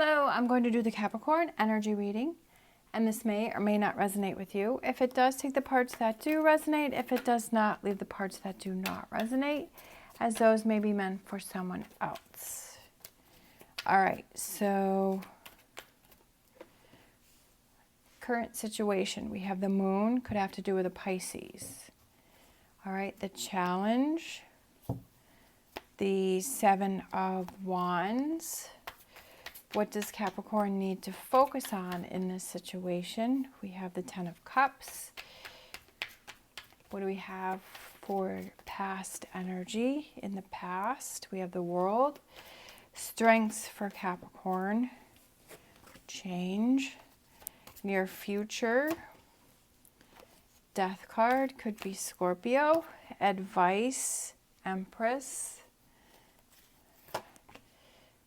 Hello, I'm going to do the Capricorn energy reading, and this may or may not resonate with you. If it does, take the parts that do resonate. If it does not, leave the parts that do not resonate, as those may be meant for someone else. All right, so current situation. We have the moon, could have to do with a Pisces. All right, the challenge, the Seven of Wands. What does Capricorn need to focus on in this situation? We have the Ten of Cups. What do we have for past energy in the past? We have the World. Strengths for Capricorn. Change. Near future. Death card could be Scorpio. Advice, Empress.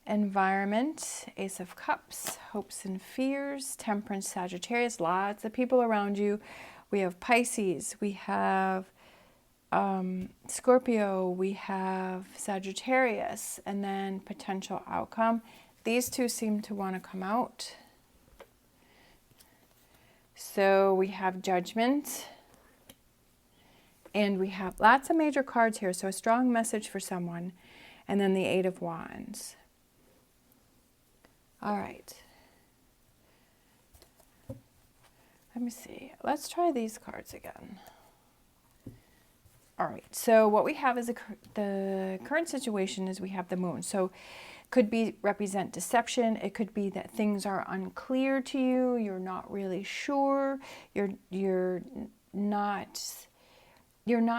Environment, Ace of Cups, hopes and fears, Temperance, Sagittarius, lots of people around you. We have Pisces, we have Scorpio, we have Sagittarius, and then potential outcome. These two seem to want to come out. So we have Judgment, and we have lots of major cards here, so a strong message for someone, and then the Eight of Wands. All right, let me see. Let's try these cards again. All right, so what we have is the current situation is we have the moon. So could be represent deception. It could be that things are unclear to you. You're not really sure. You're not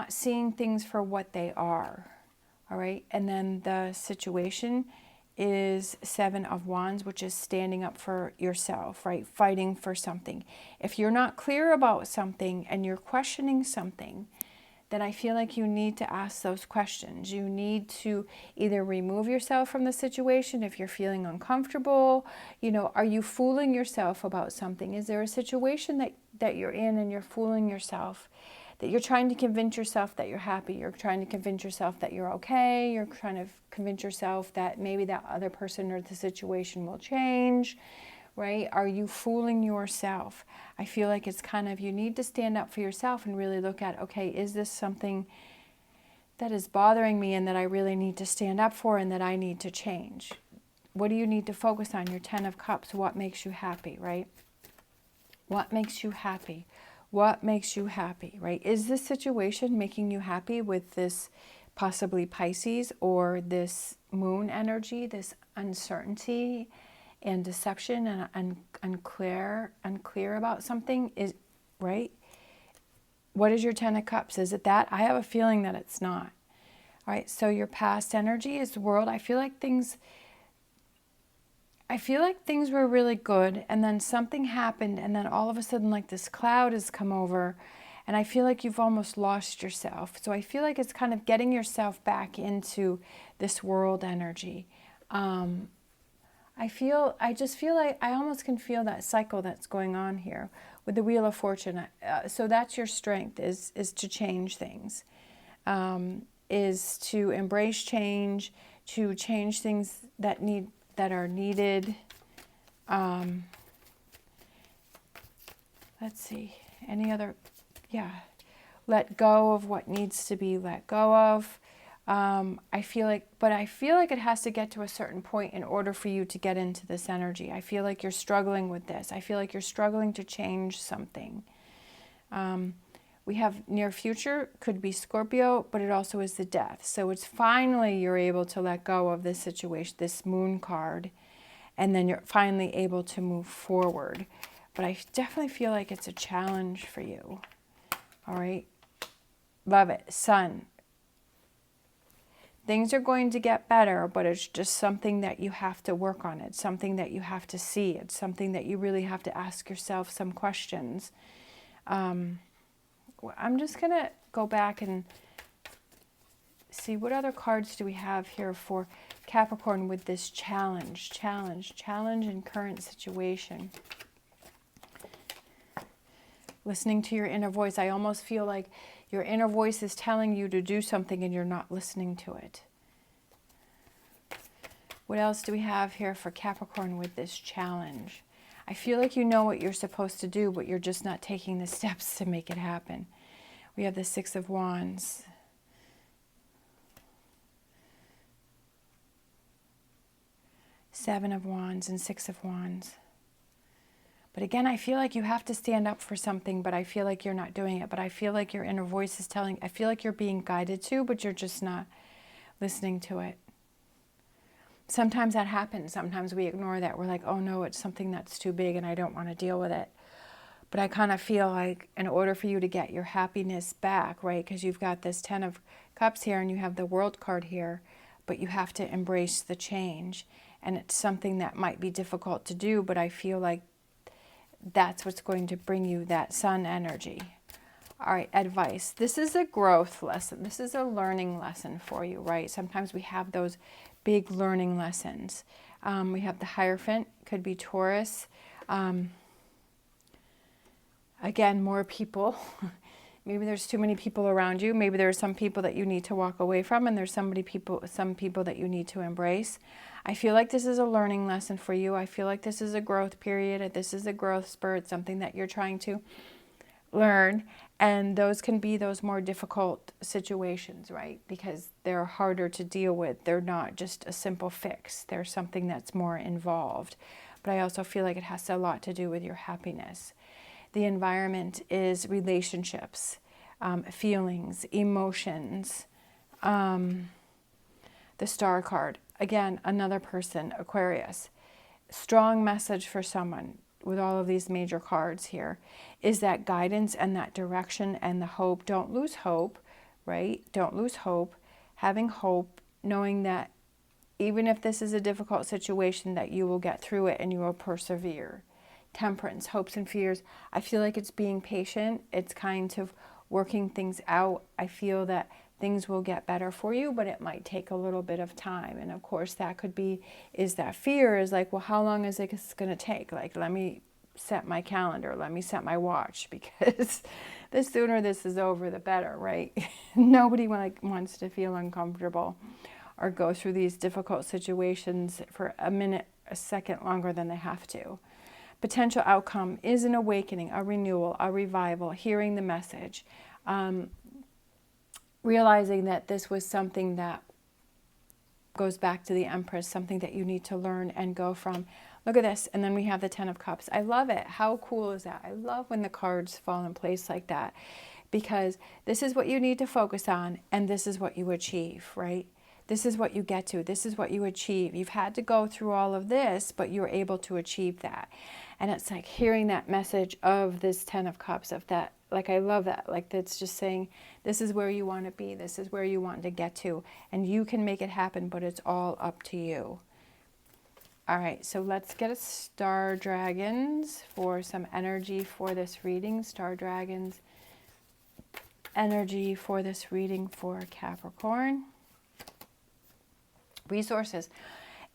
seeing things for what they are. All right, and then the situation is Seven of Wands, which is standing up for yourself, right? Fighting for something. If you're not clear about something and you're questioning something, then I feel like you need to ask those questions. You need to either remove yourself from the situation if you're feeling uncomfortable. You know, are you fooling yourself about something? Is there a situation that you're in and you're fooling yourself? That you're trying to convince yourself that you're happy, you're trying to convince yourself that you're okay, you're trying to convince yourself that maybe that other person or the situation will change, right? Are you fooling yourself? I feel like it's kind of, you need to stand up for yourself and really look at, okay, is this something that is bothering me and that I really need to stand up for and that I need to change? What do you need to focus on? Your Ten of Cups, what makes you happy, right? What makes you happy? What makes you happy, right? Is this situation making you happy with this possibly Pisces or this moon energy, this uncertainty and deception and unclear about something, is right? What is your Ten of Cups? Is it that? I have a feeling that it's not. All right, so your past energy is the World. I feel like things were really good, and then something happened, and then all of a sudden, like, this cloud has come over, and I feel like you've almost lost yourself. So I feel like it's kind of getting yourself back into this World energy. I just feel like I almost can feel that cycle that's going on here with the Wheel of Fortune. So that's your strength, is to change things, is to embrace change, to change things that are needed. Let's see, any other, yeah, let go of what needs to be let go of. I feel like it has to get to a certain point in order for you to get into this energy. I feel like you're struggling with this. I feel like you're struggling to change something. We have near future, could be Scorpio, but it also is the Death. So it's finally you're able to let go of this situation, this Moon card, and then you're finally able to move forward. But I definitely feel like it's a challenge for you. All right. Love it. Sun. Things are going to get better, but it's just something that you have to work on. It's something that you have to see. It's something that you really have to ask yourself some questions. I'm just going to go back and see what other cards do we have here for Capricorn with this challenge in current situation. Listening to your inner voice. I almost feel like your inner voice is telling you to do something and you're not listening to it. What else do we have here for Capricorn with this challenge? I feel like you know what you're supposed to do, but you're just not taking the steps to make it happen. We have the Six of Wands. Seven of Wands and Six of Wands. But again, I feel like you have to stand up for something, but I feel like you're not doing it. But I feel like your inner voice is telling, I feel like you're being guided to, but you're just not listening to it. Sometimes that happens. Sometimes we ignore that. We're like, oh no, it's something that's too big and I don't want to deal with it. But I kind of feel like in order for you to get your happiness back, right, because you've got this Ten of Cups here and you have the World card here, but you have to embrace the change. And it's something that might be difficult to do, but I feel like that's what's going to bring you that Sun energy. All right, advice. This is a growth lesson. This is a learning lesson for you, right? Sometimes we have those big learning lessons. We have the Hierophant, could be Taurus. Again, more people. Maybe there's too many people around you. Maybe there are some people that you need to walk away from, and there's some people that you need to embrace. I feel like this is a learning lesson for you. I feel like this is a growth period. This is a growth spurt, something that you're trying to learn. And those can be those more difficult situations, right? Because they're harder to deal with. They're not just a simple fix. There's something that's more involved. But I also feel like it has a lot to do with your happiness. The environment is relationships, feelings, emotions. The Star card. Again, another person, Aquarius. Strong message for someone with all of these major cards here is that guidance and that direction and the hope. Don't lose hope, right? Don't lose hope. Having hope, knowing that even if this is a difficult situation, that you will get through it and you will persevere. Temperance, hopes and fears. I feel like it's being patient. It's kind of working things out. I feel that things will get better for you, but it might take a little bit of time. And of course, that could be, is that fear is like, well, how long is it going to take? Like, let me set my calendar. Let me set my watch, because the sooner this is over, the better, right? Nobody wants to feel uncomfortable or go through these difficult situations for a minute, a second longer than they have to. Potential outcome is an awakening, a renewal, a revival, hearing the message, realizing that this was something that goes back to the Empress, something that you need to learn and go from. Look at this, and then we have the Ten of Cups. I love it. How cool is that? I love when the cards fall in place like that, because this is what you need to focus on, and this is what you achieve, right? This is what you get to. This is what you achieve. You've had to go through all of this, but you're able to achieve that. And it's like hearing that message of this Ten of Cups, of that, like, I love that. Like, that's just saying, this is where you want to be. This is where you want to get to. And you can make it happen, but it's all up to you. All right, so let's get a Star Dragons for some energy for this reading. Star Dragons, energy for this reading for Capricorn. Resources.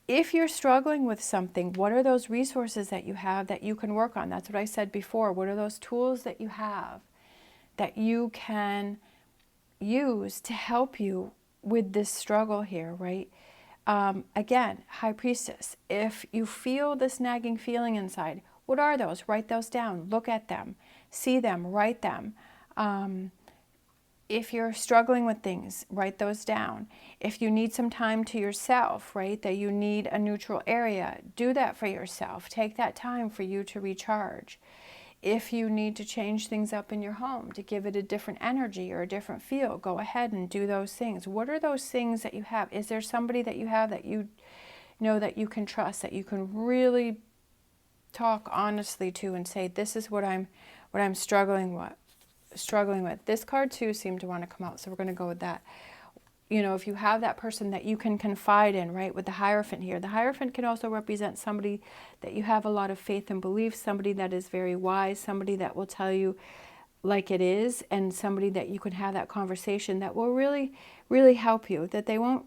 If you're struggling with something, what are those resources that you have that you can work on? That's what I said before. What are those tools that you have that you can use to help you with this struggle here, right? Again, High Priestess, if you feel this nagging feeling inside, what are those? Write those down. Look at them. See them. Write them. If you're struggling with things, write those down. If you need some time to yourself, right, that you need a neutral area, do that for yourself. Take that time for you to recharge. If you need to change things up in your home to give it a different energy or a different feel, go ahead and do those things. What are those things that you have? Is there somebody that you have that you know that you can trust, that you can really talk honestly to and say, this is what I'm struggling with? This card too seemed to want to come out, so we're going to go with that. You know, if you have that person that you can confide in, right, with the Hierophant here. The Hierophant can also represent somebody that you have a lot of faith and belief, somebody that is very wise, somebody that will tell you like it is, and somebody that you can have that conversation that will really, really help you, that they won't,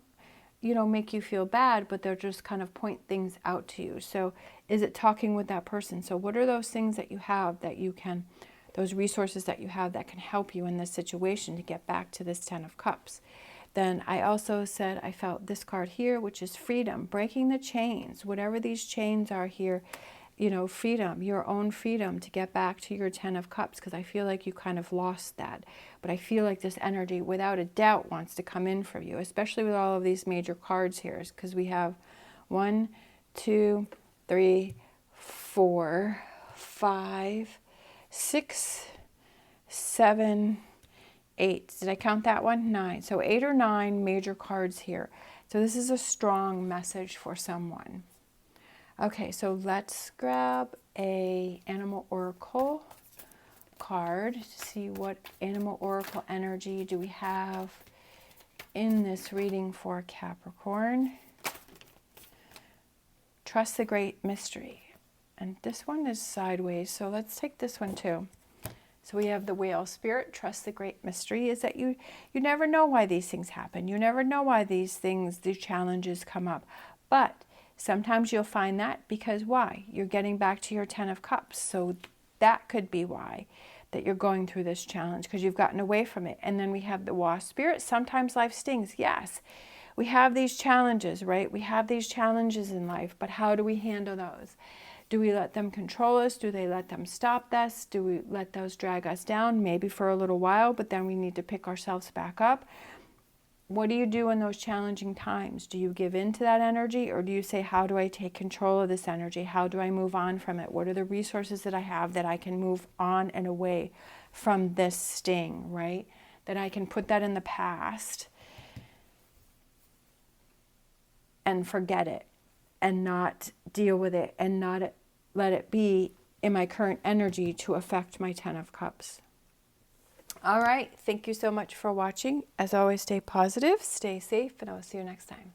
you know, make you feel bad, but they'll just kind of point things out to you. So is it talking with that person? So what are those things that you have that you can, those resources that you have that can help you in this situation to get back to this Ten of Cups? Then I also said I felt this card here, which is freedom, breaking the chains, whatever these chains are here, you know, freedom, your own freedom to get back to your 10 of Cups, because I feel like you kind of lost that. But I feel like this energy, without a doubt, wants to come in for you, especially with all of these major cards here, because we have 1, 2, 3, 4, 5, 6, 7, 8. Did I count that one? 9. So 8 or 9 major cards here. So this is a strong message for someone. Okay, so let's grab a animal oracle card to see what animal oracle energy do we have in this reading for Capricorn. Trust the great mystery. And this one is sideways, so let's take this one too. So we have the whale spirit. Trust the great mystery is that you never know why these things happen. You never know why these challenges come up. But sometimes you'll find that because why? You're getting back to your 10 of Cups. So that could be why that you're going through this challenge, because you've gotten away from it. And then we have the wasp spirit. Sometimes life stings. Yes, we have these challenges, right? We have these challenges in life, but how do we handle those? Do we let them control us? Do they let them stop us? Do we let those drag us down? Maybe for a little while, but then we need to pick ourselves back up. What do you do in those challenging times? Do you give in to that energy, or do you say, how do I take control of this energy? How do I move on from it? What are the resources that I have that I can move on and away from this sting, right? That I can put that in the past and forget it and not deal with it and not let it be in my current energy to affect my 10 of Cups. All right. Thank you so much for watching. As always, stay positive, stay safe, and I'll see you next time.